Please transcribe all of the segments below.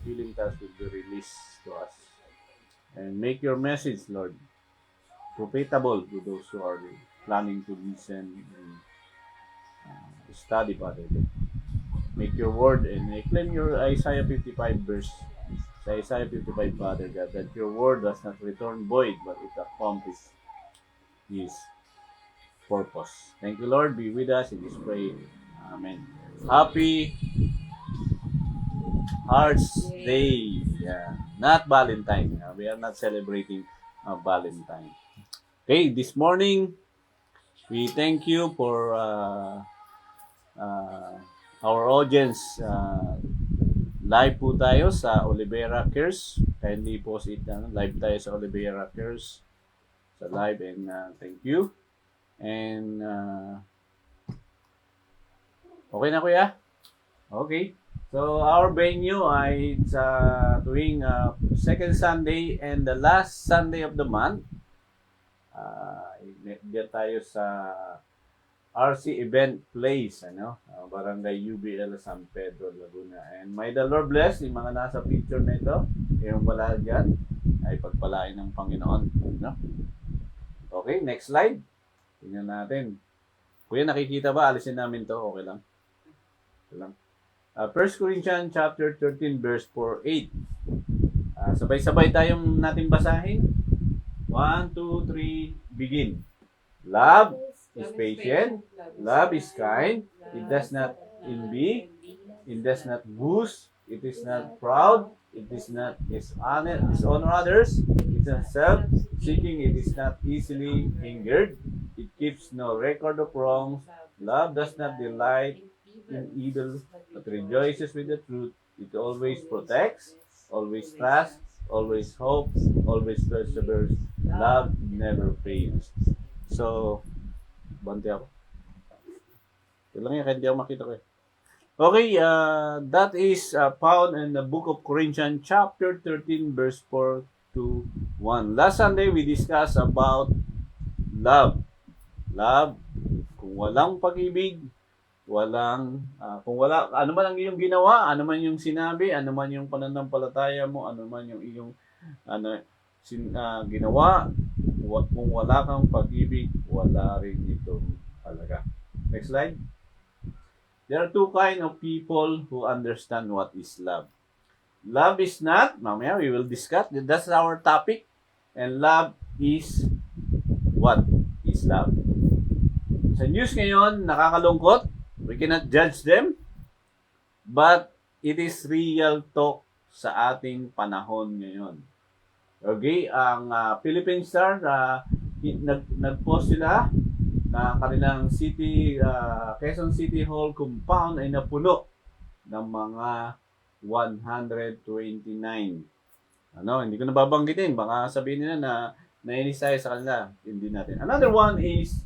fulfilling task will be released to us. And make your message, Lord, profitable to those who are planning to listen and study, Father. Make your word and claim your Isaiah 55 verse. Sa Isaiah 55, Father God, that your word does not return void, but it accomplishes His purpose. Thank you, Lord. Be with us in this prayer. Amen. Happy Hearts Day. Yeah. Not Valentine. We are not celebrating Valentine. Okay, this morning, we thank you for uh, our audience. Live po tayo sa Olivera Cares. Kindly post it. Live tayo sa Olivera Cares. Sa live and thank you. And okay na kuya? Okay. So our venue ay sa tuwing second Sunday and the last Sunday of the month. Diyan tayo sa RC Event Place, Barangay UBL San Pedro, Laguna. And may the Lord bless yung mga nasa picture na ito. Yung wala dyan ay pagpalain ng Panginoon. No? Okay, next slide. Tingnan natin. Kuya, nakikita ba? Alisin namin to. Okay lang. Okay lang. 1 Corinthians chapter 13 verse 4-8. Sabay-sabay tayong natin basahin. 1, 2, 3, begin. Love is patient. Love is kind. It does not envy. It does not boast. It is not proud. It is not dishonor others. It is not self-seeking. It is not easily angered. It keeps no record of wrongs. Love does not delight in evil, but rejoices with the truth. It always protects, always trusts, always hopes, always perseveres. Love never fails. So, bante ako. Ito lang yan, kaya hindi ako makita ko eh. Okay, that is found in the book of Corinthians chapter 13 verse 4 to 1. Last Sunday, we discussed about love. Love, kung walang pag-ibig, kung wala, ano man ang iyong ginawa, ano man yung sinabi, ano man yung pananampalataya mo, ano man yung iyong ginawa, kung wala kang pag-ibig, wala rin itong halaga. Next slide. There are two kinds of people who understand what is love. Love is not, mamaya we will discuss, that's our topic, and love is, what is love? Sa news ngayon, nakakalungkot, we cannot judge them, but it is real talk sa ating panahon ngayon. Okay, ang Philippine Star, nag-post sila na kanilang Quezon City Hall compound ay napuno ng mga 129. Hindi ko nababanggitin, baka sabihin nila na nainis tayo sa kanila, hindi natin. Another one is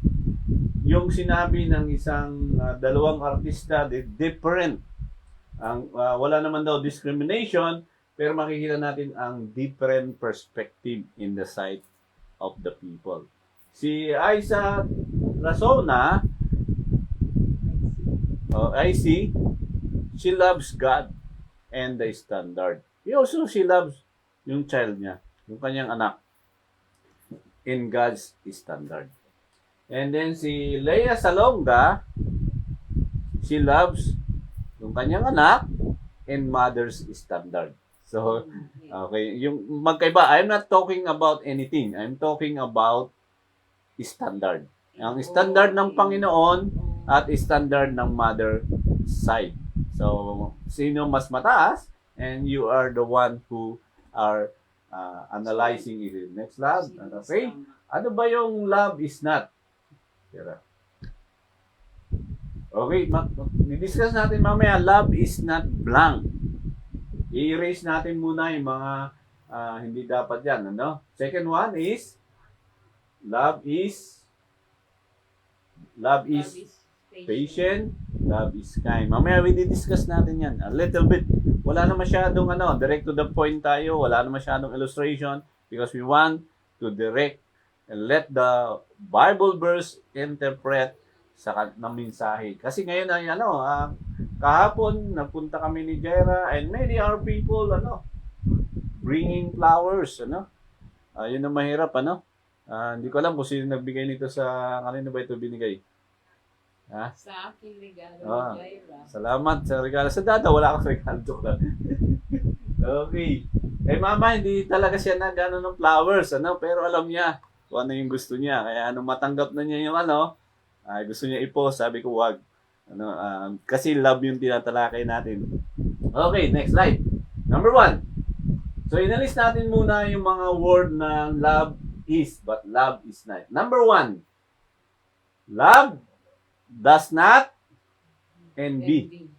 yung sinabi ng isang dalawang artista, different. Wala naman daw discrimination, pero makikita natin ang different perspective in the sight of the people. Si Aiza Razona, I see, she loves God and the standard. She loves yung child niya, yung kanyang anak, in God's standard. And then si Lea Salonga, she loves yung kanyang anak in mother's standard. So, okay, yung magkaiba, I'm not talking about anything. I'm talking about standard. Ang standard ng Panginoon at standard ng mother side. So, sino mas mataas? And you are the one who are analyzing it. Next slide. Okay. Ano ba yung love is not? Okay, i-discuss natin mamaya, love is not blank. I-erase natin muna yung mga hindi dapat yan. Second one is, love is patient, love is kind. Mamaya i-discuss natin yan a little bit. Wala na masyadong direct to the point tayo. Wala na masyadong illustration because we want to direct and let the Bible verse interpret ng mensahe. Kasi ngayon ay kahapon nagpunta kami ni Jera and many other people bringing flowers yun ang mahirap hindi ko alam kung sino nagbigay nito kanino ba ito binigay. Sa akin regalo ni Jaira. Salamat sa regalo. Sa dada, wala akong regalo. Joke lang. Okay. Mama, hindi talaga siya na gano'n ng flowers, pero alam niya kung ano yung gusto niya. Kaya matanggap na niya yung gusto niya i-post, sabi ko wag. Kasi love yung tinatalakay natin. Okay, next slide. Number 1. So, inalis natin muna yung mga word na love is, but love is not. Number 1. Love does not envy.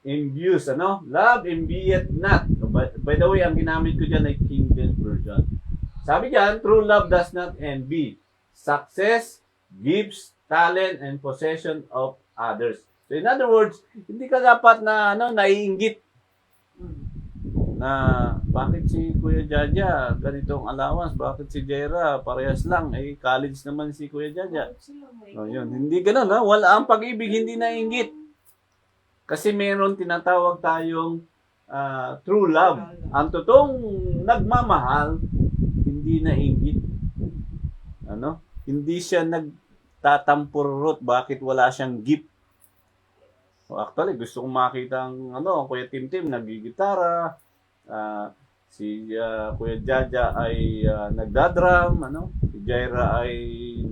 Envious, Love, envieth not. By the way, ang ginamit ko dyan ay King James Version. Sabi dyan, true love does not envy. Success, gifts, talent, and possession of others. So in other words, hindi ka dapat na naiinggit na bakit si Kuya Jaja ganitong allowance, bakit si Jera parehas lang, college naman si Kuya Jaja. Yun, hindi ganoon wala ang pag-ibig, hindi naiinggit. Kasi meron tinatawag tayong true love. Ang totoong nagmamahal, hindi naiinggit. Hindi siya nagtatampurot bakit wala siyang gift. Actually, gusto kong makita ang Kuya Tim nagigitara, si Kuya Jaja ay nagdadrum, si Jaira ay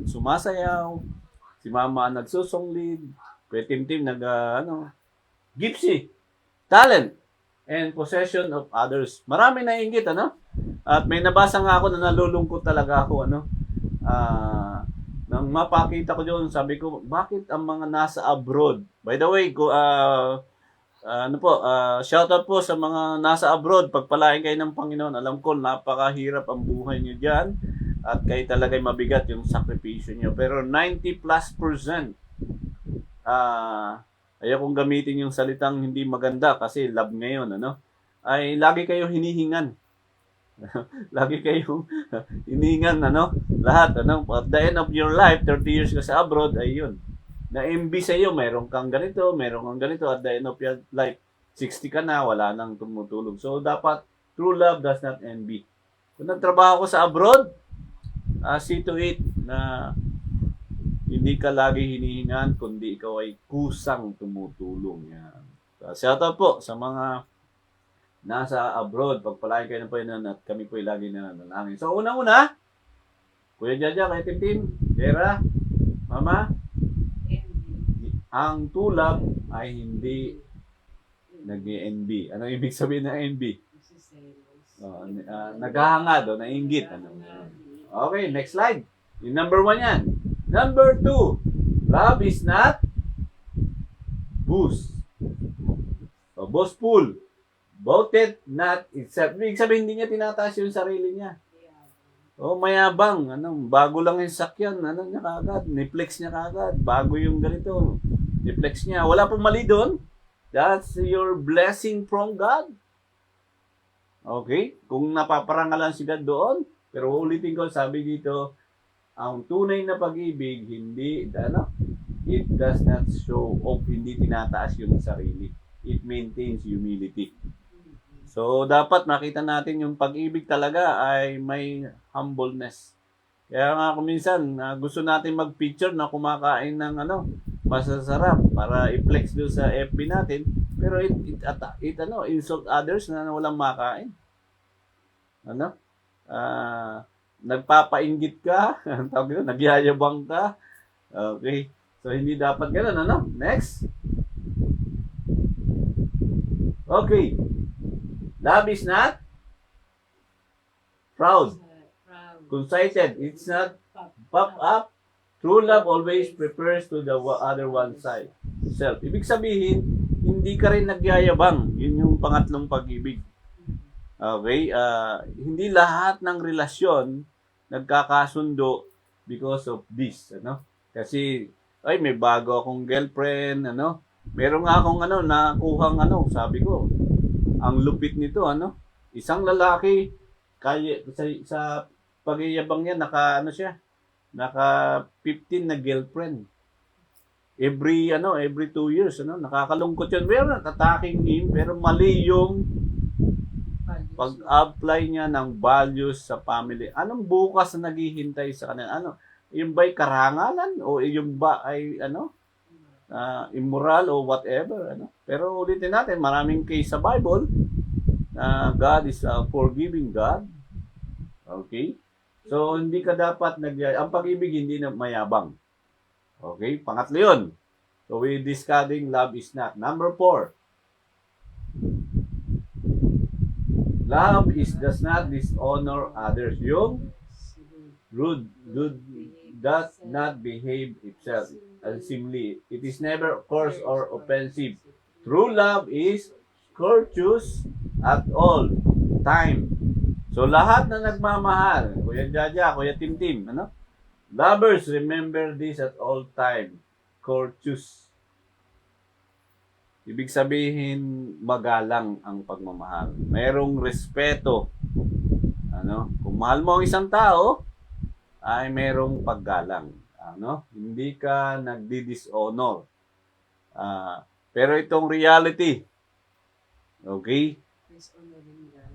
sumasayaw, si Mama nagsusong lead, Kuya Tim gipsy, talent, and possession of others. Marami naiinggit, At may nabasa nga ako na nalulungkot talaga ako, nang mapakita ko doon, sabi ko, bakit ang mga nasa abroad? By the way, shout out po sa mga nasa abroad. Pagpalain kayo ng Panginoon. Alam ko, napakahirap ang buhay niyo diyan at kayo talagang mabigat yung sakripisyo niyo. Pero 90+%, ayaw kong gamitin yung salitang hindi maganda kasi love ngayon, ay lagi kayong hinihingan. Lagi kayong hinihingan, lahat, At the end of your life, 30 years ka sa abroad, ay yun. Na-envy sa iyo, meron kang ganito, at the end of your life, 60 ka na, wala nang tumutulog. So, dapat, true love does not envy. Kung nagtrabaho ko sa abroad, see to it na hindi ka lagi hinihingan, kundi ikaw ay kusang tumutulong. Yan. Shout out po sa mga nasa abroad. Pagpalain kayo ng Panginoon at kami po ay lagi nananalangin. So, unang-una, Kuya Jaja, Kuya Tim, Vera, Mama, ang true love ay hindi nag-envy. Ano ibig sabihin ng envy? Naghahangad o nainggit. Okay, next slide. Yung number 1 yan. Number 2, love is not boastful. Boasted not itself. Ibig sabihin, hindi niya tinataas yung sarili niya. Mayabang. Bago lang yung sakyan. Niya kagad. Niflex niya kagad. Bago yung ganito. Niflex niya. Wala pong mali doon. That's your blessing from God. Okay? Kung napaparangalan si God doon, pero ulitin ko, sabi dito, ang tunay na pag-ibig, it does not show off, hindi tinataas yung sarili. It maintains humility. So, dapat makita natin yung pag-ibig talaga ay may humbleness. Kaya nga kung minsan, gusto natin mag-picture na kumakain ng masasarap para i-flex doon sa FB natin, pero it insult others na walang makain. Nagpapainggit ka, nagyayabang ka. Okay. So, hindi dapat gano'n, Next. Okay. Love is not proud. Conceited. It's not puff up. True love always prefers to the other one's side. Self. Ibig sabihin, hindi ka rin nagyayabang. Yun yung pangatlong pag-ibig. Okay? Hindi lahat ng relasyon nagkakasundo because of this. Kasi, may bago akong girlfriend. Meron nga akong nakuhang sabi ko, ang lupit nito, isang lalaki, kaya, sa pag-iyabang niya, naka 15 na girlfriend. every 2 years, nakakalungkot yun. Meron attacking him, pero mali yung pag-apply niya ng values sa family. Anong bukas na naghihintay sa kanila? Yung ba'y karangalan o yung ba ay immoral o whatever, Pero ulitin natin, maraming case sa Bible na God is a forgiving God. Okay? So hindi ka dapat ang pag-ibig hindi na mayabang. Okay? Pangatlo 'yun. So we discarding love is not. Number 4. Love does not dishonor others. Yung rude does not behave itself unseemly. It is never coarse or offensive. True love is courteous at all time. So lahat na nagmamahal, Kuya Jaja, Kuya Timtim, lovers, remember this at all time. Courteous. Ibig sabihin, magalang ang pagmamahal. Merong respeto. Kung mahal mo ang isang tao, ay merong paggalang. Hindi ka nagdi-dishonor. Pero itong reality, okay?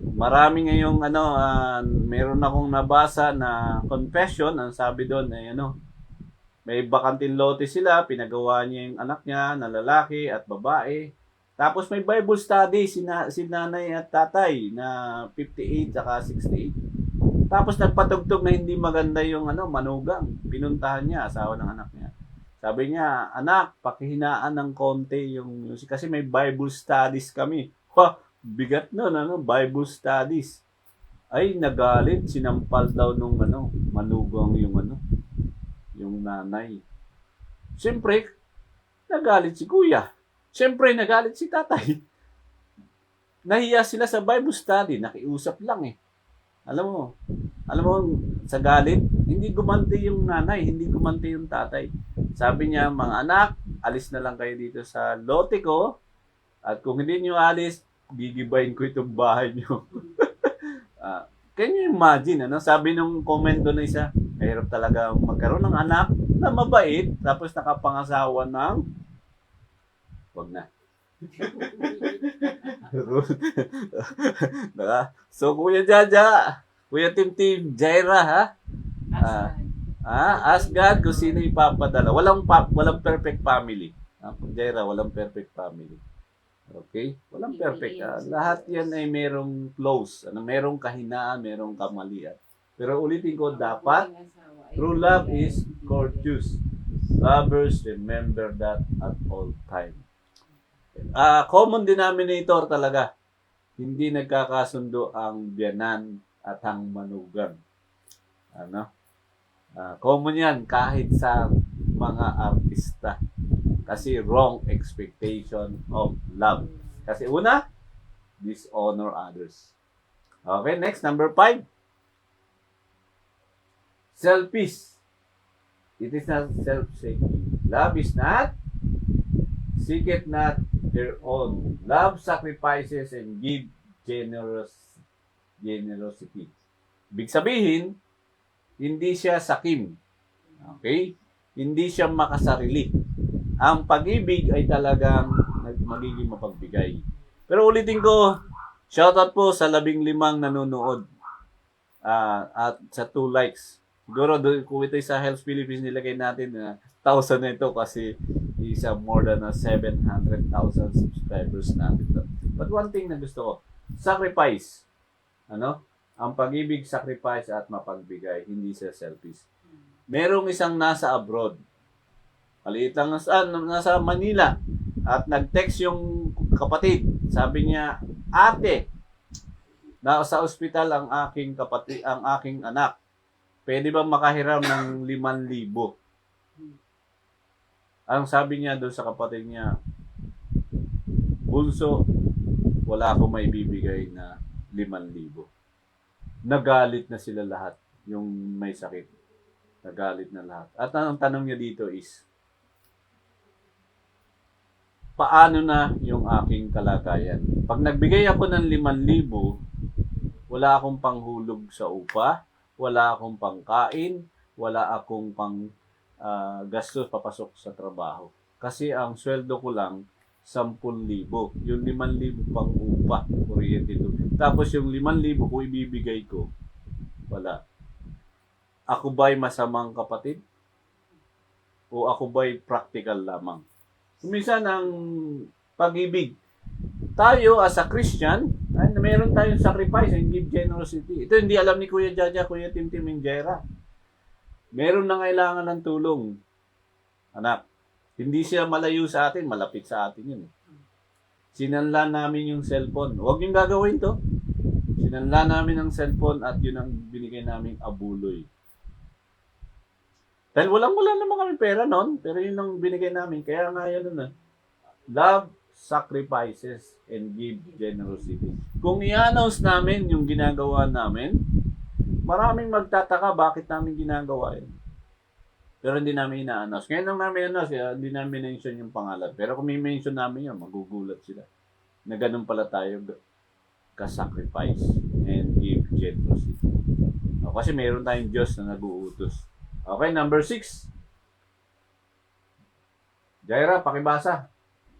Marami ngayong meron akong nabasa na confession, ang sabi doon ay may bakanting lote sila, pinagawa niya yung anak niya na lalaki at babae. Tapos may Bible study si nanay at tatay na 58 at 68. Tapos nagpatugtog na hindi maganda yung manugang. Pinuntahan niya, asawa ng anak niya. Sabi niya, anak, pakihinaan ng konti yung music kasi may Bible studies kami. Bigat nun, Bible studies. Ay, nagalit, sinampal daw nung manugang yung nanay. Siyempre, nagalit si kuya. Siyempre, nagalit si tatay. Nahiya sila sa Bible study, nakiusap lang eh. Alam mo, sa galit, hindi gumanti yung nanay, hindi gumanti yung tatay. Sabi niya, mga anak, alis na lang kayo dito sa lote ko, at kung hindi nyo alis, gigibayin ko itong bahay nyo. Can you imagine, sabi nung comment doon na isa, mahirap talaga magkaroon ng anak na mabait, tapos nakapangasawa ng, wag na. So, Kuya Jaja, Kuya Tim, Jaira, ha? Ask God kung sino ipapadala. Walang perfect family. Jaira, walang perfect family. Okay? Walang perfect. Lahat yan ay merong flaws. Merong kahinaan, merong kamalian. Pero ulitin ko, dapat, true love is courteous. Lovers, remember that at all time. Common denominator talaga. Hindi nagkakasundo ang biyanan at ang manugang. Common yan kahit sa mga artista. Kasi wrong expectation of love. Kasi una, dishonor others. Okay, next, number 5. Selfish. It is not self-seeking. Love is not, seeketh not their own. Love sacrifices and give generosity. Ibig sabihin, hindi siya sakim. Okay? Hindi siya makasarili. Ang pag-ibig ay talagang magiging mapagbigay. Pero ulitin ko, shoutout po sa 15 nanonood at sa 2 likes. Siguro kung ito sa Helps Philippines, nilagay natin na 1,000 na ito kasi isa more than 700,000 subscribers natin. But one thing na gusto ko, sacrifice. Ang pag-ibig, sacrifice at mapagbigay, hindi siya selfish. Merong isang nasa abroad. Maliit lang nasa Manila. At nag-text yung kapatid. Sabi niya, ate, nasa ospital ang aking kapatid, ang aking anak. Pwede ba makahiram ng 5,000? Ang sabi niya doon sa kapatid niya, bunso, wala akong may bibigay na 5,000. Nagalit na sila lahat, yung may sakit. Nagalit na lahat. At ang tanong niya dito is, paano na yung aking kalagayan? Pag nagbigay ako ng 5,000, wala akong panghulog sa upa, wala akong pangkain, wala akong pang gastos papasok sa trabaho. Kasi ang sweldo ko lang, 10,000. Yung 5,000 pang upa, kuryente doon. Tapos yung 5,000 kung ibibigay ko, wala. Ako ba'y masamang kapatid? O ako ba'y practical lamang? Minsan ang pag-ibig, tayo as a Christian, ay, meron tayong sacrifice and give generosity. Ito hindi alam ni Kuya Jaja, Kuya Timtim, Injera. Meron na kailangan ng tulong. Anak, hindi siya malayo sa atin, malapit sa atin yun. Sinanla namin yung cellphone. Huwag yung gagawin to. Sinanla namin ang cellphone at yun ang binigay naming abuloy. Dahil walang-wala naman kami pera noon, pero yun ang binigay namin. Kaya nga yun na. Love sacrifices and give generosity. Kung i-announce namin yung ginagawa namin, maraming magtataka bakit namin ginagawa yun. Pero hindi namin ina-announce. Ngayon lang namin announce, hindi namin mention yung pangalan. Pero kung may-mention namin yun, magugulat sila. Na ganun pala tayo ka-sacrifice and give generosity. Kasi mayroon tayong Diyos na nag-uutos. Okay, number 6. Jaira, pakibasa.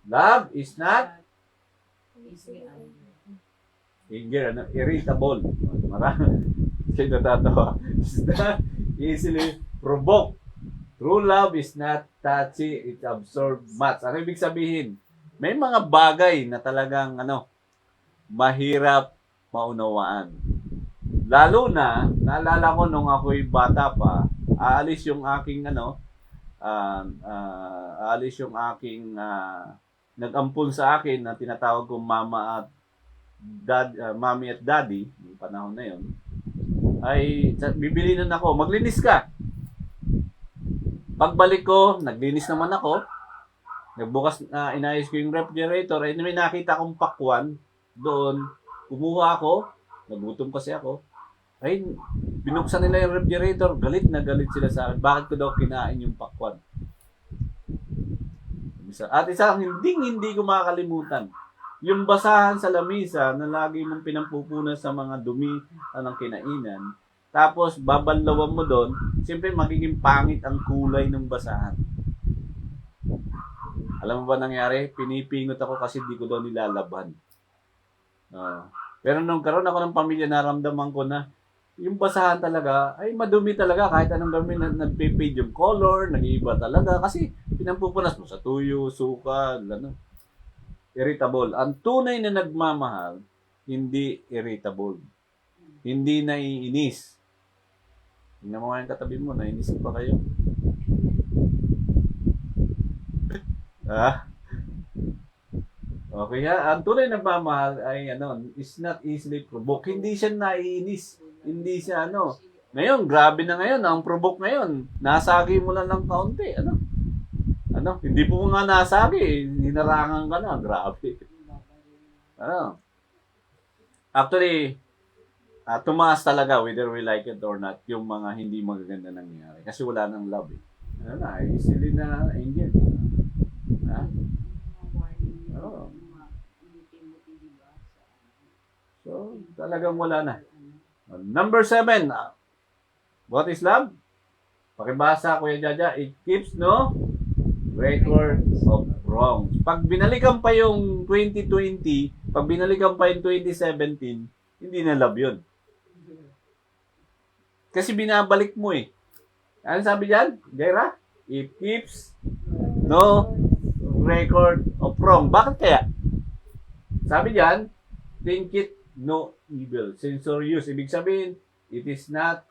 Love is not irritable. Marami. Siya natatawa. It's not easily provoked. True love is not touchy, it absorbs much. Ano ibig sabihin? May mga bagay na talagang mahirap maunawaan. Lalo na, naalala ko nung ako'y bata pa, aalis yung aking nag-ampun sa akin na tinatawag kong mama at mommy at daddy, yung panahon na yun, ay bibili na ako, maglinis ka. Pagbalik ko, naglinis naman ako, nagbukas, inayos ko yung refrigerator, ay may nakita kong pakwan doon, kumuha ako, nagutom kasi ako, ay binuksan nila yung refrigerator, galit na galit sila sa akin, bakit ko daw kinain yung pakwan. At isang hindi ko makakalimutan, yung basahan sa lamisa na lagi mong pinampupunan sa mga dumi ng kinainan, tapos babanlawan mo doon, siyempre magiging pangit ang kulay ng basahan. Alam mo ba nangyari? Pinipingot ako kasi di ko daw nilalaban. Pero nung karoon ako ng pamilya, naramdaman ko na yung basahan talaga ay madumi talaga kahit anong gawin na nagpipid yung color, nag-iiba talaga kasi pinampupunas mo sa tuyo, suka, irritable. Ang tunay na nagmamahal, hindi irritable. Hindi naiinis. Tingnan mo nga yung katabi mo, naiinis pa kayo. Okay ha, ang tunay na nagmamahal ay is not easily provoked. Hindi siya naiinis. Hindi siya Ngayon, grabe na ngayon. Ang provoke ngayon, nasagi mo lang ng kaunti. Hindi po nga nasagi. Hinarangan ka na. Grabe. Actually, tumaas talaga whether we like it or not yung mga hindi magaganda nangyayari. Kasi wala nang love eh. Easily na angel. So, talagang wala na. Number 7. What is love? Pakibasa, Kuya Jaja. It keeps no record of wrongs. Pag binalikan pa yung 2020, pag binalikan pa yung 2017, hindi na love yun. Kasi binabalik mo eh. Ano sabi dyan, Jaira? It keeps no record of wrong. Bakit kaya? Sabi dyan, think it no evil. Censorious. Ibig sabihin, it is not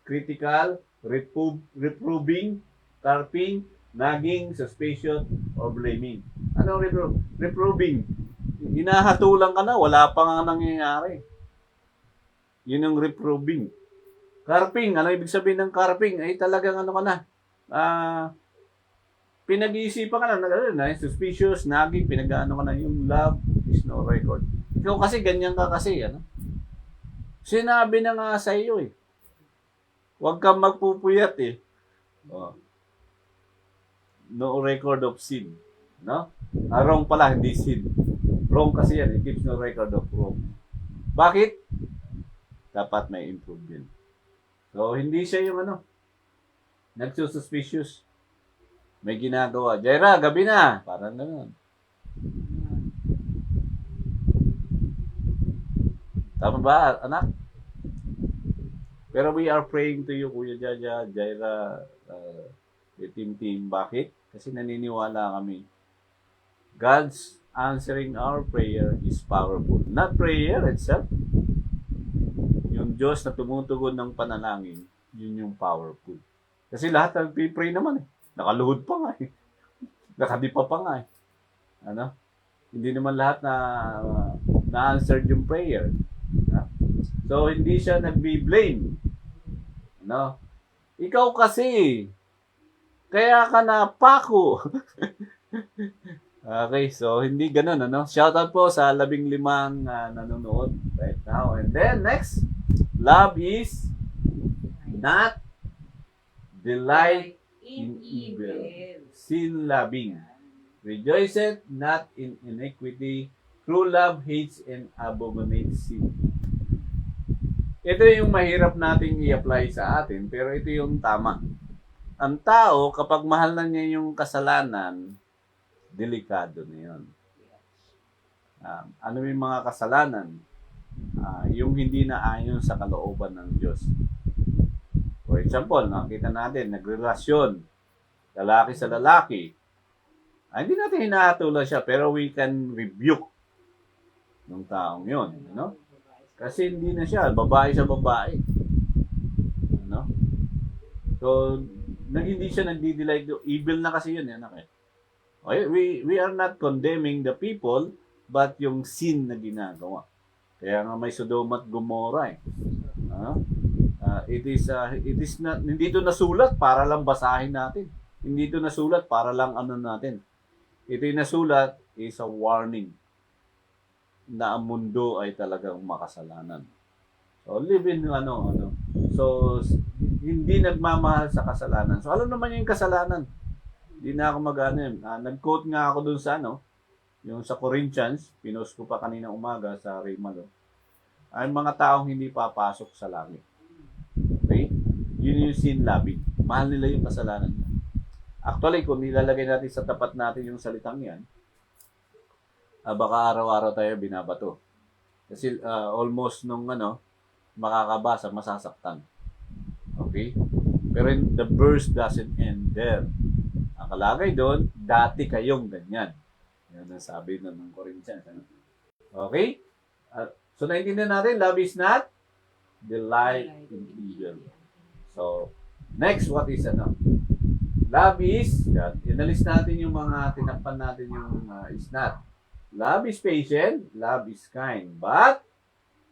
critical, reproving, carping, nagging, suspicion, or blaming. Ano reproving? Hinahatulan ka na, wala pa nga nangyayari. Yun yung reproving. Carping, ano ibig sabihin ng carping? Ay talagang ka na, pinag-iisipan ka na, suspicious, nagging, pinag-ano ka na, yung love is no record. Ikaw kasi, ganyan ka kasi, Sinabi na nga sa iyo eh. Huwag kang magpupuyat eh. No record of sin. No? Wrong pala, hindi sin. Wrong kasi yan. It keeps no record of wrong. Bakit? Dapat may improvement. So, hindi siya yung nagsususpicious. may ginagawa. Jaira, gabi na. Parang gano'n. Tama ba, anak? Pero we are praying to you, Kuya Jaja, Jaira, Team. Bakit? Kasi naniniwala kami. God's answering our prayer is powerful. Not prayer itself. Yung Diyos na tumutugon ng panalangin, yun yung powerful. Kasi lahat nagpipray naman eh. Nakaluhod pa nga eh. Nakadipa pa nga eh. Ano? Hindi naman lahat na-answered yung prayer. So, hindi siya nagbi-blame. No? Ikaw kasi, kaya ka na pako. Okay, so hindi ganun, ano? Shoutout po sa 15 nanonood right now. And then, next, love is not delight in evil. Sin loving. Rejoiceth not in iniquity. True love hates and abominates sin. Ito yung mahirap nating i-apply sa atin, pero ito yung tama. Ang tao, kapag mahal na niya yung kasalanan, delikado na yun. Ano yung mga kasalanan? Yung hindi na ayon sa kalooban ng Diyos. For example, nakita natin, nagrelasyon, lalaki sa lalaki. Hindi natin hinahatulan siya, pero we can rebuke ng taong yun. Ano? Kasi hindi na siya, babae sa babae. Ano? So, hindi siya nagdi-delight. Evil na kasi yun, anak eh. Okay? We are not condemning the people, but yung sin na ginagawa. Kaya nga may Sodom at Gomorrah eh. It is not, hindi ito nasulat para lang basahin natin. Hindi ito nasulat para lang ano natin. Ito yung nasulat is a warning na ang mundo ay talagang makasalanan. So, live in So, hindi nagmamahal sa kasalanan. So, alam naman yung kasalanan. Hindi na ako nag-quote nga ako dun sa yung sa Corinthians, pinost ko pa kanina umaga sa Raymalo. Ay mga taong hindi papasok sa langit. Okay? Yun yung sin loving. Mahal nila yung kasalanan. Actually, kung nilalagay natin sa tapat natin yung salitang yan, baka araw-araw tayo binabato. Kasi almost nung makakabasa, masasaktan. Okay? Pero the verse doesn't end there. Ang kalagay doon, dati kayong ganyan. Yan ang sabi ng Corinthians. Okay? So, naintindihan natin, love is not delight in evil. So, next, what is Love is, inalis natin yung mga tinakpan natin yung is not. Love is patient, love is kind, but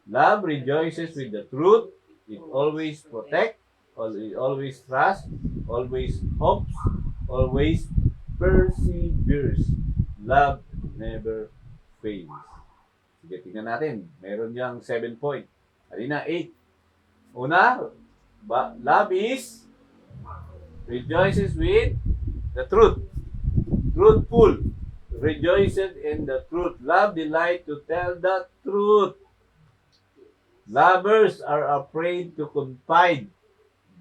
love rejoices with the truth. It always protects, always trusts, always hopes, always perseveres. Love never fails. Sige, tingnan natin. Meron diyang 7 point. Halina, 8. Una, love is rejoices with the truth. Truthful. Rejoices in the truth. Love delight to tell the truth. Lovers are afraid to confide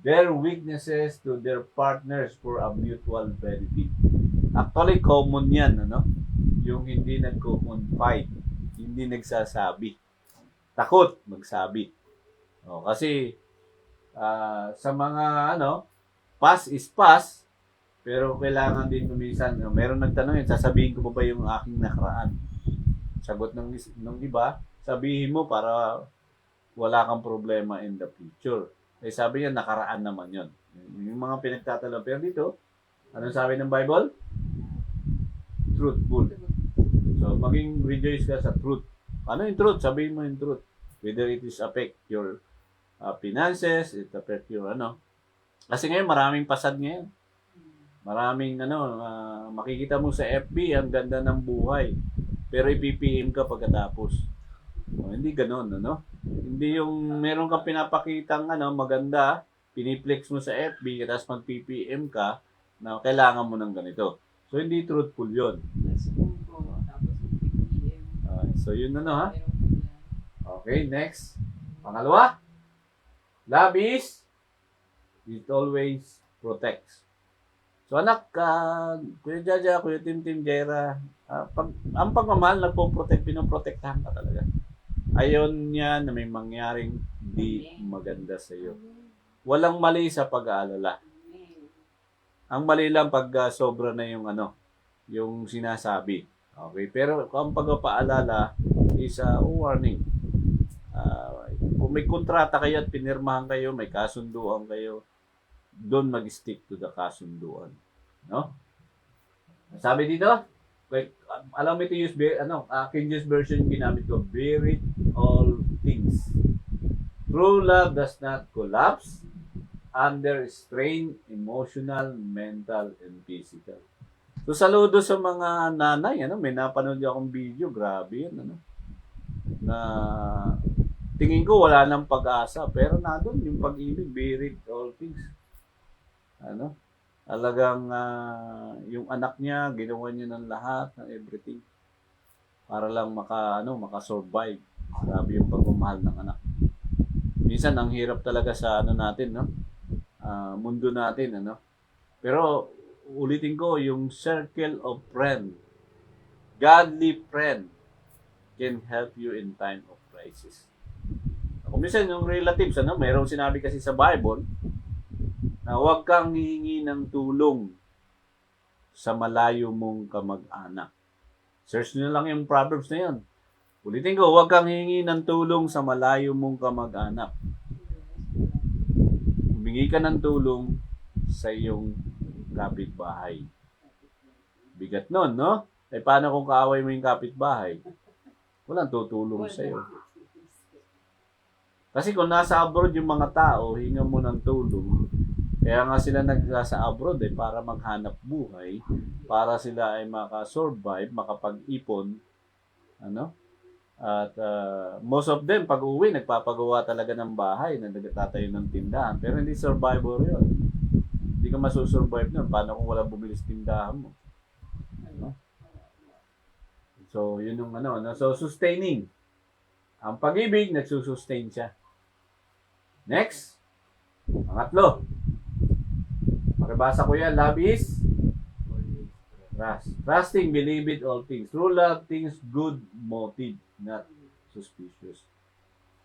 their weaknesses to their partners for a mutual benefit. Actually, common yan, yung hindi nagko-confide, hindi nagsasabi. Takot magsabi. Kasi sa mga past is past, pero kailangan din kumisan. Meron nagtanong sasabihin ko ba yung aking nakaraan? Sagot ng iba, sabihin mo para wala kang problema in the future. Sabi niya, nakaraan naman yon. Yung mga pinagtatanong. Pero dito, anong sabi ng Bible? Truthful. So, maging rejoice ka sa truth. Ano yung truth? Sabihin mo yung truth. Whether it is affect your finances, it affect your Kasi ngayon, maraming pasad ngayon. Maraming makikita mo sa FB, ang ganda ng buhay. Pero i-PPM ka pagkatapos. Hindi ganoon, Hindi yung meron kang pinapakitang maganda, piniplex mo sa FB, tapos mag-PPM ka na kailangan mo ng ganito. So, hindi truthful yun. So, yun ha? Okay, next. Pangalawa. Love is, it always protects. So anak, Kuya Jaja, Kuya Tim Jera, ang pagmamahal, pinoprotektahan ka talaga. Ayon niya na may mangyaring di maganda sa iyo. Walang mali sa pag-aalala. Ang mali lang pag sobra na yung yung sinasabi. Okay, pero kung ang pagpapaalala is a warning. Kung may kontrata kayo at pinirmahan kayo, may kasunduan kayo, doon mag-stick to the kasunduan. No? Sabi dito, allow me to use King James Version ginamit ko, bear it all things. True love does not collapse under strain, emotional, mental, and physical. So saludo sa mga nanay, may napanood akong video, grabe yun, na tingin ko wala nang pag-asa, pero nandun yung pag-ibig, bear it all things. Talagang yung anak niya, ginawa niya ng lahat, ng everything, para lang maka-survive. Grabe yung pagmamahal ng anak. Minsan, ang hirap talaga sa natin, mundo natin, Pero, ulitin ko, yung circle of friend, godly friend, can help you in time of crisis. Kung minsan, yung relatives, mayroong sinabi kasi sa Bible, na huwag kang hihingi ng tulong sa malayo mong kamag-anak. Search nyo lang yung Proverbs na yun. Ulitin ko, huwag kang hihingi ng tulong sa malayo mong kamag-anak. Humingi ka ng tulong sa iyong kapitbahay. Bigat nun, no? Paano kung kaaway mo yung kapitbahay? Walang tutulong sa iyo. Kasi kung nasa abroad yung mga tao, hinga mo ng tulong. Kaya nga sila nasa abroad para maghanap buhay, para sila ay makasurvive, makapag-ipon, At most of them, pag uwi, nagpapagawa talaga ng bahay, nagtatayo ng tindahan. Pero hindi survivor yun. Hindi ka masusurvive nun. Paano kung wala bumilis tindahan mo? So, yun yung So, sustaining. Ang pag-ibig, nagsusustain siya. Next. Pangatlo. Makibasa ko yan. Love is trust. Trusting, believe it, all things. True love, things good motive, not suspicious.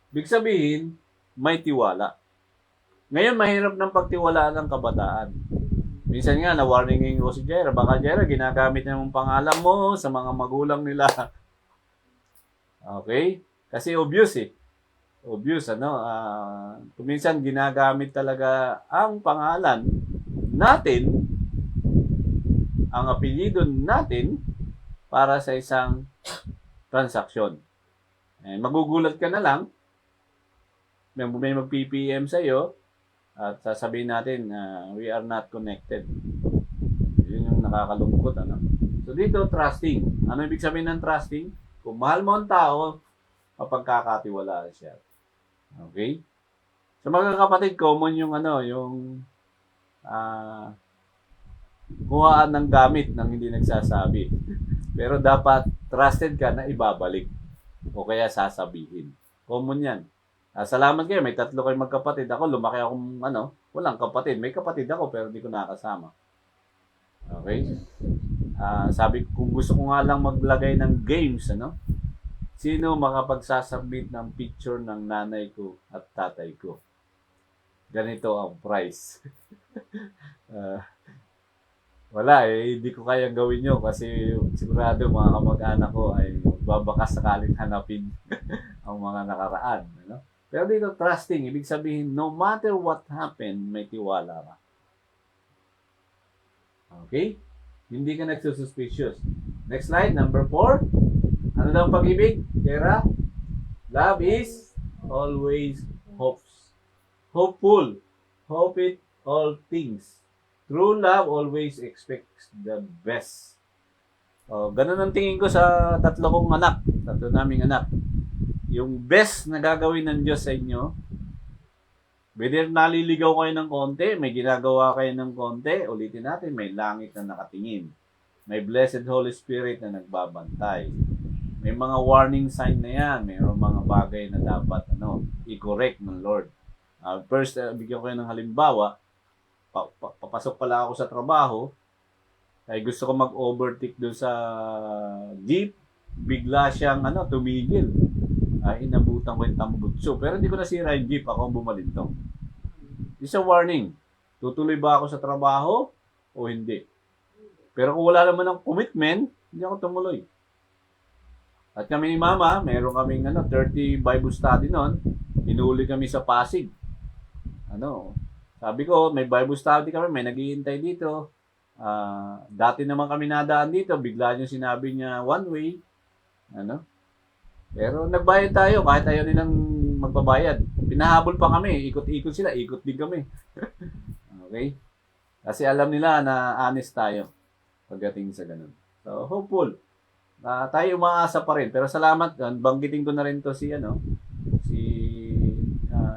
Big sabihin, may tiwala. Ngayon, mahirap ng pagtiwalaan ng kabataan. Minsan nga, na-warningin ko si Jera. Baka Jera, ginagamit niya mong pangalan mo sa mga magulang nila. Okay? Kasi obvious Obvious, minsan ginagamit talaga ang pangalan natin, ang apelyido natin, para sa isang transaksyon. Magugulat ka na lang, may mag-PPM sa'yo, at sasabihin natin, we are not connected. Yun yung nakakalungkot, So dito, trusting. Ano ibig sabihin ng trusting? Kung mahal mo ang tao, mapagkakatiwalaan siya. Okay? Sa mga kapatid, common yung kuhaan ng gamit ng hindi nagsasabi. Pero dapat trusted ka na ibabalik o kaya sasabihin. Common yan. Salamat kayo, may 3 kayong magkapatid. Ako, lumaki akong walang kapatid. May kapatid ako pero hindi ko nakasama. Okay? Sabi ko, kung gusto ko nga lang maglagay ng games, sino makapagsasubmit ng picture ng nanay ko at tatay ko? Ganito ang price. Wala hindi ko kayang gawin yun kasi sigurado mga kamag-anak ko ay magbabakas sakaling hanapin ang mga nakaraan. Pero dito, trusting, ibig sabihin, no matter what happened, may tiwala ka. Okay? Hindi ka nagsususpicious. Next slide, number 4. Ano daw ang pag-ibig? Tera? Love is always hopeful. Hope it all things. True love always expects the best. Ganun ang tingin ko sa 3 naming anak. Yung best na gagawin ng Diyos sa inyo, whether naliligaw kayo ng konti, may ginagawa kayo ng konti, ulitin natin, may langit na nakatingin. May blessed Holy Spirit na nagbabantay. May mga warning sign na yan. May mga bagay na dapat i-correct ng Lord. First, bigyan ko kayo ng halimbawa. papasok pala ako sa trabaho, ay gusto ko mag-overtake doon sa jeep, bigla siyang tumigil. Ay, inabutan ko yung tambutso. Pero hindi ko nasira yung jeep, ako ang bumalintong. It's a warning. Tutuloy ba ako sa trabaho o hindi? Pero kung wala naman ng commitment, hindi ako tumuloy. At kami ni Mama, meron kaming 30 Bible study noon. Inuli kami sa Pasig. Sabi ko, may Bible study kami, may naghihintay dito. Dati naman kami nadaan dito, bigla niyo sinabi niya one way. Pero nagbayad tayo kahit ayaw nilang magbabayad. Pinahabol pa kami, ikot-ikot sila, ikot din kami. Okay? Kasi alam nila na honest tayo pagdating sa ganun. So, hopeful. Tayo umaasa pa rin. Pero salamat, banggitin ko na rin to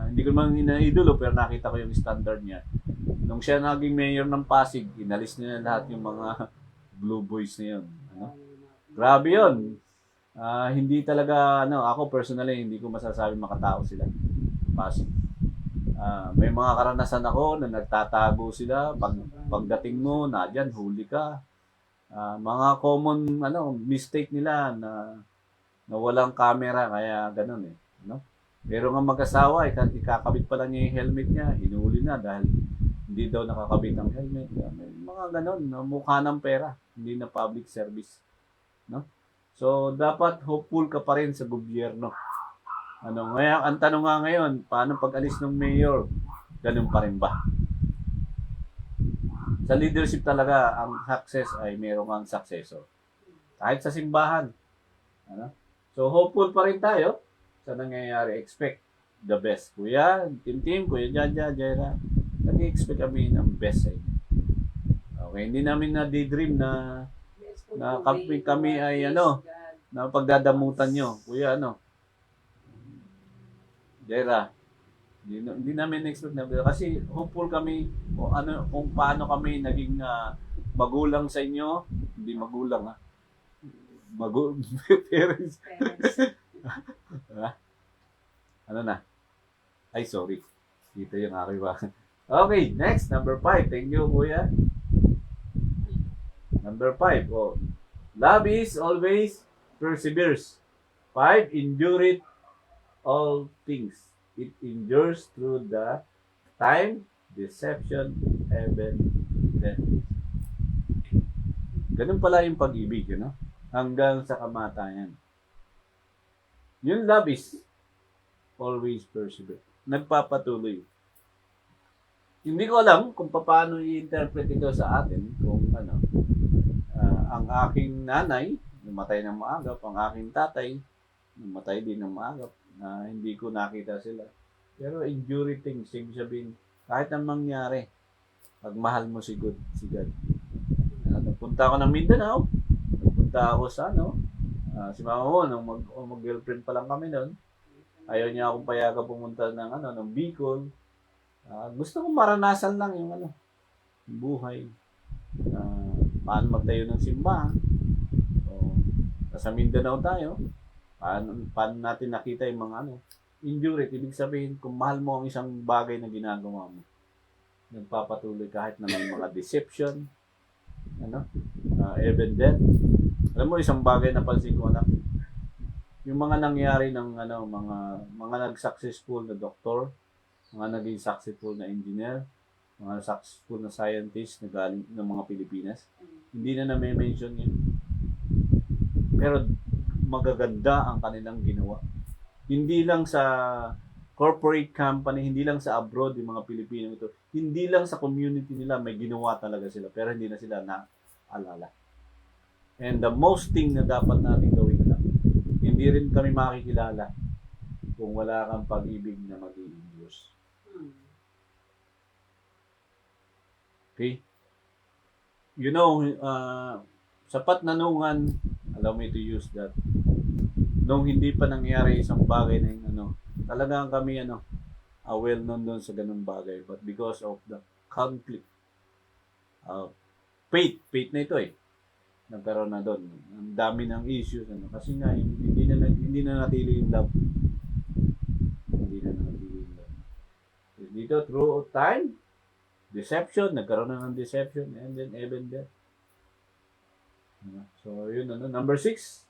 hindi ko naman inaidolo pero nakita ko yung standard niya. Nung siya naging mayor ng Pasig, inalis niya lahat yung mga Blue Boys na yun. Grabe yun. Hindi talaga, ako personally, hindi ko masasabi makatao sila. Pasig. May mga karanasan ako na nagtatago sila. Pagdating mo, nadyan, huli ka. Mga common mistake nila na walang camera, kaya ganun eh. Pero nga mag-asawa, ikakabit pa lang niya yung helmet niya, hinuli na dahil hindi daw nakakabit ang helmet. May mga ganun, mukha ng pera, hindi na public service. So, dapat hopeful ka pa rin sa gobyerno. Ngayon, ang tanong nga ngayon, paano pag-alis ng mayor? Ganun pa rin ba? Sa leadership talaga, ang success ay mayroong ang successor. Kahit sa simbahan. So, hopeful pa rin tayo sa nangyayari. Expect the best. Kuya, Tim, Kuya Jaja, Jaira, nag-expect kami ng best sa inyo. Okay, hindi namin na-daydream na kami ay na pagdadamutan nyo. Kuya, Jaira, hindi namin expect na kasi hopeful kami kung paano kami naging magulang sa inyo, hindi magulang parents. Ay, sorry. Dito yung aking ba. Okay, next, number 5. Thank you, Kuya. Number 5. Love is always perseveres. 5. Endure it all things. It endures through the time, deception, even death. Ganun pala yung pag-ibig, hanggang sa kamatayan. Yung love is always persevere. Nagpapatuloy. Hindi ko alam kung paano i-interpret ito sa atin. Kung ang aking nanay, namatay ng maagap. Ang aking tatay, namatay din ng maagap. Na hindi ko nakita sila. Pero enduring things, ibig sabihin, kahit anong mangyari, pagmahal mo si God. Nagpunta ako ng Mindanao. Nagpunta ako sa si mama mo, nung mag-girlfriend pa lang kami noon, ayaw niya akong payagan pumunta ng Bicol. Gusto kong maranasan lang yung buhay. Paano magtayo ng simbahan. Sa Mindanao tayo. Paano natin nakita yung mga endure it. Ibig sabihin, kung mahal mo ang isang bagay na ginagawa mo, nagpapatuloy kahit na may mga deception, even death. Alam mo, isang bagay na pansin ko, yung mga nangyari ng mga nag-successful na doktor, mga naging successful na engineer, mga successful na scientist na galing ng mga Pilipinas, hindi na na-mention yun. Pero magaganda ang kanilang ginawa. Hindi lang sa corporate company, hindi lang sa abroad yung mga Pilipino ito, hindi lang sa community nila may ginawa talaga sila, pero hindi na sila naalala. And the most thing na dapat natin gawin lang, hindi rin kami makikilala kung wala kang pag-ibig na mag-i-Diyos. Okay? Sapat na nungan, allow me to use that, nung hindi pa nangyari isang bagay na talagang kami well known doon sa ganung bagay. But because of the conflict, faith na ito nagkaroon na doon. Ang dami ng issues. Kasi nga, hindi na natili yung love. Hindi na natili yung love. Dito, through time, deception, nagkaroon na ng deception, and then even death. So, yun ano. Number 6,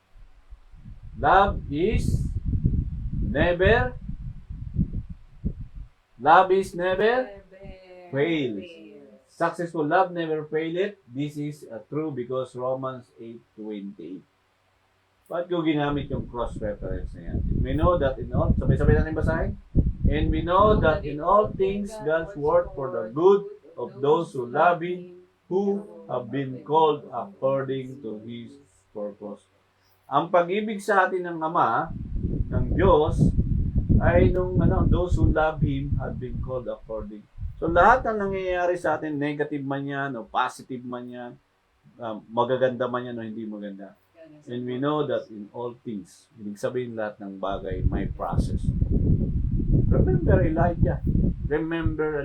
love is never fails. Successful love never faileth. This is true because Romans 8:28. Ba't ko ginamit yung cross-reference na yan? We know that in all, sabay-sabay natin basahin. And we know that in all things God's work for the good of those who love Him, who have been called according to His purpose. Ang pag-ibig sa atin ng Ama, ng Diyos, ay those who love Him have been called according. So lahat ng nangyayari sa atin, negative man yan, o positive man yan, magaganda man yan o hindi maganda. And we know that in all things, ibig sabihin lahat ng bagay may process. Remember Elijah. Remember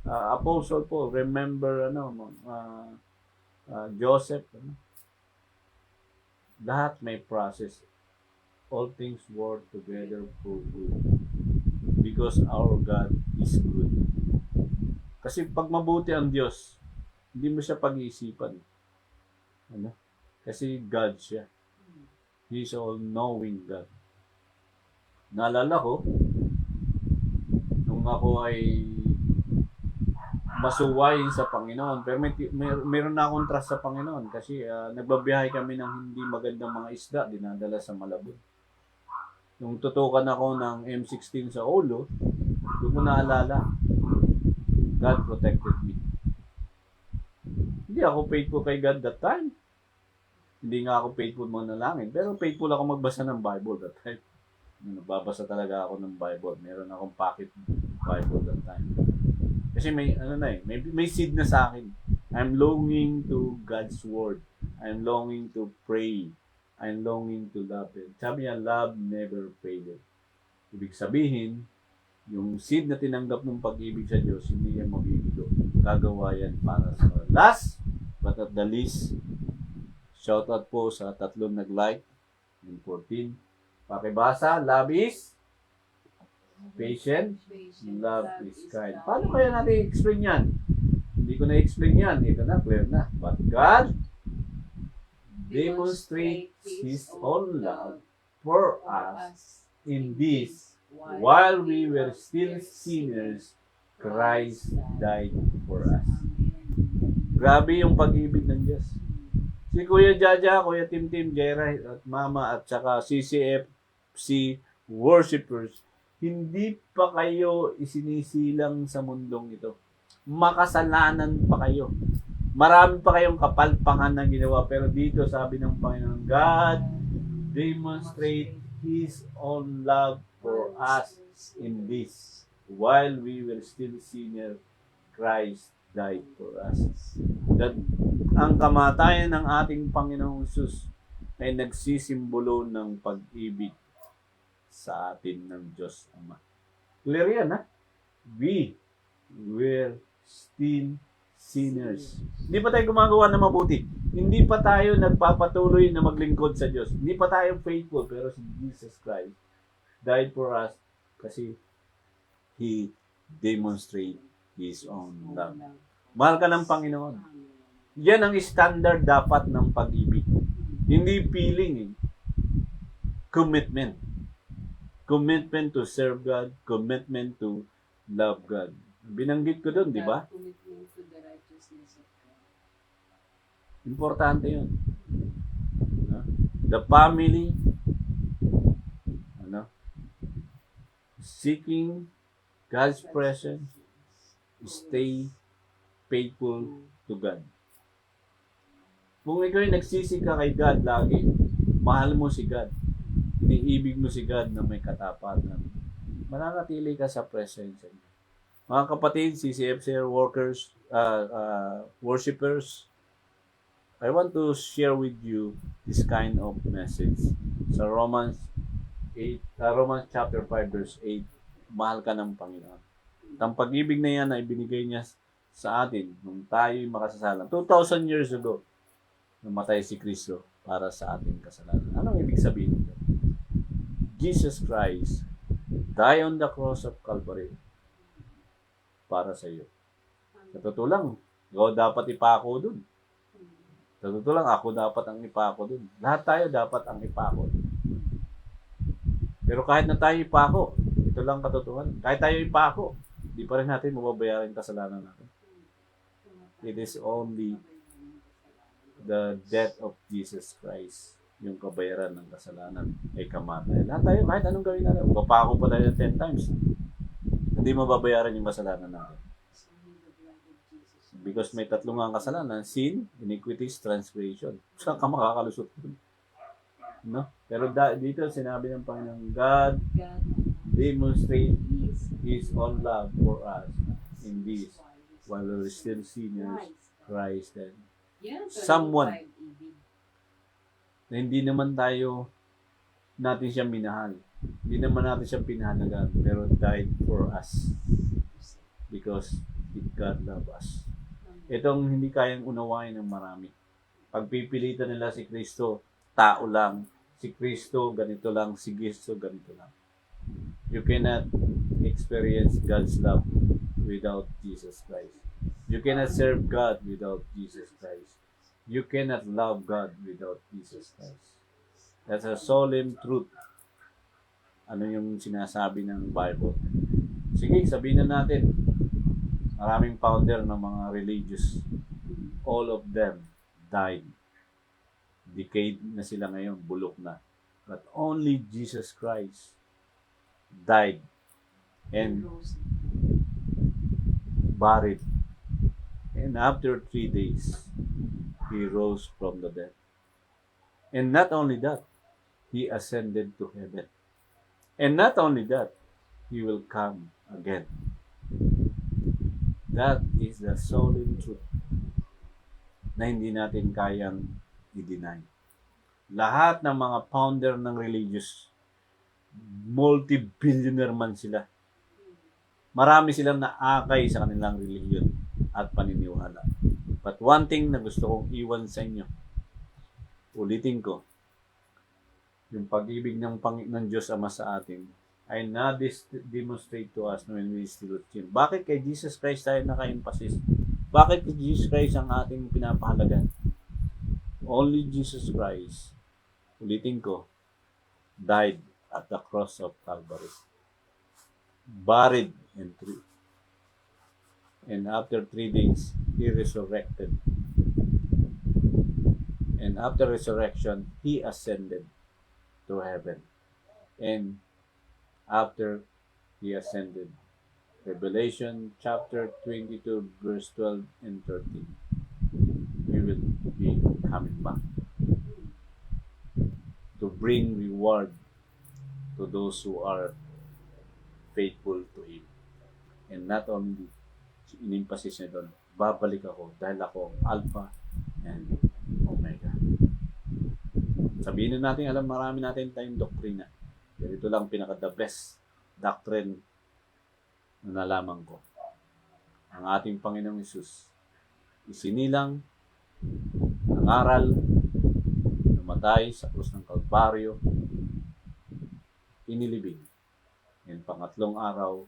Apostle Paul. Remember Joseph. Lahat may process. All things work together for good. Because our God is good. Kasi pag mabuti ang Diyos, hindi mo siya pag-iisipan. Kasi God siya. He is all-knowing God. Naalala ko, nung ako ay masuwayin sa Panginoon, pero meron na akong trust sa Panginoon kasi nagbabiyahe kami ng hindi magandang mga isda, dinadala sa Malabon. Nung tutukan ako ng M16 sa ulo, doon ko naalala, God protected me. Hindi ako faithful kay God that time. Hindi nga ako faithful manalangin, pero faithful ako magbasa ng Bible that time. Nagbabasa talaga ako ng Bible. Meron akong pocket Bible that time. Kasi may seed na sa akin. I'm longing to God's Word. I'm longing to pray. I'm longing to love Him. Sabi niya, love never faileth. Ibig sabihin, yung seed na tinanggap ng pag-ibig sa Diyos, hindi yan mabibigo. Gagawa yan para sa last, but at the least, shout out po sa 3 nag-like, yung 14. Pakibasa, love is patient, love is kind. Paano kaya natin i-explain yan? Hindi ko na-explain yan. Ito na, clear na. But God demonstrates His own love for us in this. While we were still sinners, Christ died for us. Grabe yung pag-ibig ng Diyos. Si Kuya Jaja, Kuya Tim, Jera, at Mama, at saka CCFC worshipers, hindi pa kayo isinisilang sa mundong ito. Makasalanan pa kayo. Marami pa kayong kapalpangan na ginawa, pero dito sabi ng Panginoon, God demonstrate His own love for us in this. While we were still sinners, Christ died for us. That ang kamatayan ng ating Panginoong Hesus ay nagsisimbolo ng pag-ibig sa atin ng Diyos Ama. Clear yan, ha? We were still sinners. Hindi pa tayo gumagawa ng mabuti. Hindi pa tayo nagpapatuloy na maglingkod sa Diyos. Hindi pa tayo faithful, pero si Jesus Christ died for us kasi He demonstrated His own love. Mahal ka ng Panginoon. Yan ang standard dapat ng pag-ibig. Hindi feeling, commitment. Commitment to serve God, commitment to love God. Binanggit ko doon, di ba? Commitment to the righteousness of God. Importante yun. The family, seeking God's presence, stay faithful to God. Kung ikaw nagsisi ka kay God lagi, mahal mo si God, iniibig mo si God na may katapatan, mananatili ka sa presensya niya. Mga kapatid, CCFC workers, worshipers, I want to share with you this kind of message. Sa Romans chapter 5 verse 8, mahal ka ng Panginoon. Ang pag-ibig na yan ay binigay niya sa atin nung tayo'y makasasala. 2,000 years ago, namatay si Kristo para sa ating kasalanan. Anong ibig sabihin nito? Jesus Christ died on the cross of Calvary para sa iyo. Sa totoo lang, ikaw dapat ipako dun. Sa totoo lang, ako dapat ang ipako dun. Lahat tayo dapat ang ipako. Pero kahit na tayo ipako, ito lang katotohanan. Kahit tayo ipako, di pa rin natin mababayaran yung kasalanan natin. It is only the death of Jesus Christ, yung kabayaran ng kasalanan ay kamatayan. Lahat tayo, kahit anong gawin natin, papako pa tayo 10 times, hindi mababayaran yung kasalanan natin. Because may tatlong ang kasalanan, sin, iniquities, transgression. Saan ka makakalusot dun? No? Pero dito sinabi ng Panginoon, God demonstrate His own love for us in this, while we were still sinners, Christ died. Someone na hindi naman natin siya minahal. Hindi naman natin siya pinahalagan, pero died for us because God loved us. Itong hindi kayang unawain ng marami. Pagpipilitan nila si Kristo, tao lang. Si Kristo, ganito lang. Si Kristo, ganito lang. You cannot experience God's love without Jesus Christ. You cannot serve God without Jesus Christ. You cannot love God without Jesus Christ. That's a solemn truth. Ano yung sinasabi ng Bible? Sige, sabihin na natin. Maraming founder ng mga religious. All of them died. Decayed na sila ngayon, bulok na. But only Jesus Christ died and buried. And after 3 days, He rose from the dead. And not only that, He ascended to heaven. And not only that, He will come again. That is the solemn truth na hindi natin kayang i-deny. Lahat ng mga founder ng religious, multi-billionaire man sila. Marami silang naakay sa kanilang religion at paniniwala. But one thing na gusto kong iwan sa inyo, ulitin ko, yung pag-ibig ng Diyos Ama sa atin ay na-demonstrate to us when we still sin. Bakit kay Jesus Christ tayo naka-emphasis? Bakit kay Jesus Christ ang ating pinapahalagan? Only Jesus Christ, ulitin ko, died at the cross of Calvary. Buried and after 3 days, He resurrected. And after resurrection, He ascended to heaven. And after He ascended, Revelation chapter 22, verse 12 and 13, He will be coming back to bring reward to those who are faithful to Him. And not only, in-emphasis niya doon, babalik ako dahil ako ang Alpha and Omega. Sabihin natin, marami natin tayong doktrina. Ganito lang pinaka-the best doctrine na nalaman ko. Ang ating Panginoong Hesus, isinilang, nangaral, namatay sa krus ng Kalbaryo, inilibing, and pangatlong araw,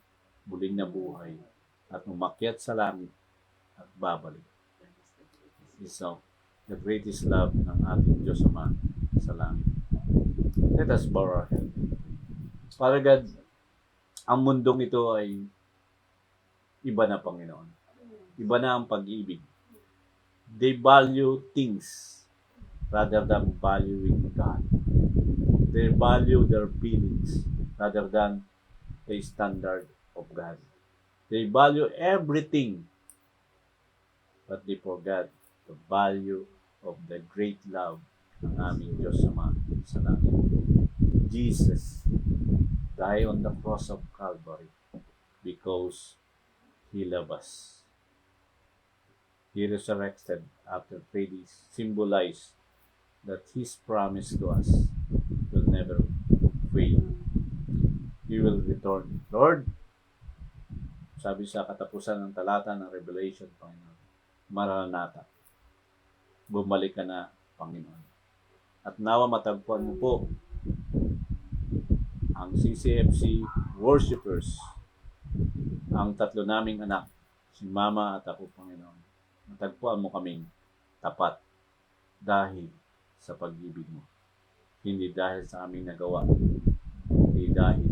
muling nabuhay, at umakyat sa langit, at babalik. This is the greatest love ng ating Diyos Ama sa langit. Let us bow our head. Father God, ang mundong ito ay iba na, Panginoon. Iba na ang pag-ibig. They value things rather than valuing God. They value their feelings rather than the standard of God. They value everything, but they forgot the value of the great love ng aming Diyos Ama sa langit. Jesus died on the cross of Calvary because He loved us. He resurrected after 3 days, symbolized that His promise to us will never fail. He will return. Lord, sabi sa katapusan ng talata ng Revelation, Panginoon, Maranatha, bumalik ka na, Panginoon. At nawa matagpuan mo po ang CCFC worshipers, ang tatlo naming anak, si Mama at ako, Panginoon. Matagpuan mo kaming tapat dahil sa pag-ibig mo. Hindi dahil sa aming nagawa, hindi dahil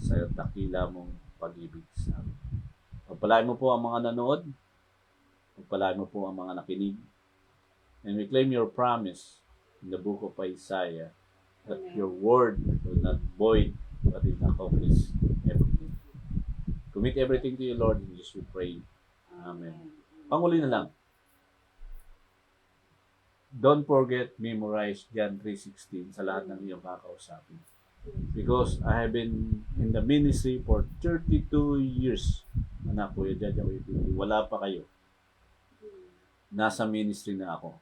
sa dakila mong pag-ibig sa amin. Pagpalain mo po ang mga nanood, pagpalain mo po ang mga nakinig, and we claim your promise in the book of Isaiah that your word will not void but it accomplish everything. Commit everything to you, Lord, in Jesus we pray. Amen. Panguli na lang. Don't forget, memorize John 3:16 sa lahat ng iyong kakausapin. Because I have been in the ministry for 32 years. Anak, Kuya Jaja, wala pa kayo. Nasa ministry na ako.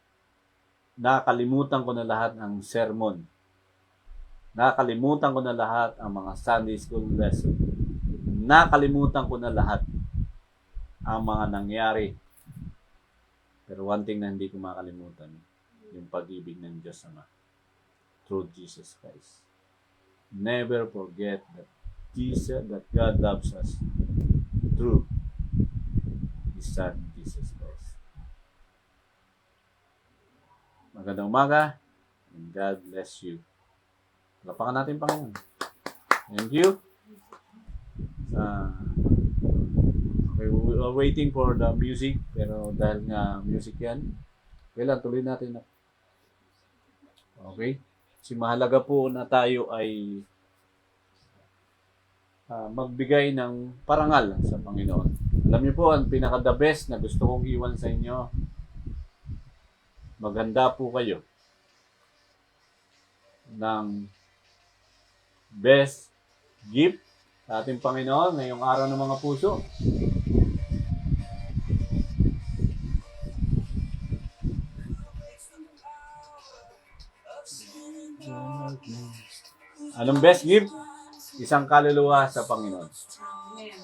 Nakalimutan ko na lahat ng sermon. Nakalimutan ko na lahat ang mga Sunday school lesson. Nakalimutan ko na lahat ang mga nangyari. Pero one thing na hindi ko makalimutan, yung pag-ibig ng Diyos Ama through Jesus Christ. Never forget that God loves us through His Son, Jesus Christ. Magandang umaga, and God bless you. Lapakan natin, Panginoon. Thank you. Okay, we are waiting for the music, pero dahil nga music yan, kailan tuloy natin na. Okay? Kasi mahalaga po na tayo ay magbigay ng parangal sa Panginoon. Alam niyo po, ang pinaka-the best na gusto kong iwan sa inyo, maganda po kayo ng best gift sa ating Panginoon ngayong araw ng mga puso. Anong best gift? Isang kaluluwa sa Panginoon. Amen.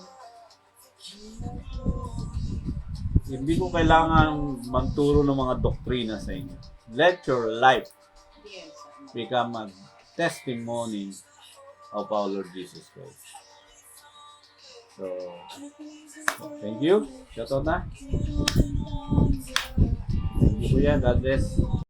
Hindi ko kailangan magturo ng mga doktrina sa inyo. Let your life Yes. become a testimony of our Lord Jesus Christ. So, thank you. Shout out na. Thank you, Kuya. God bless.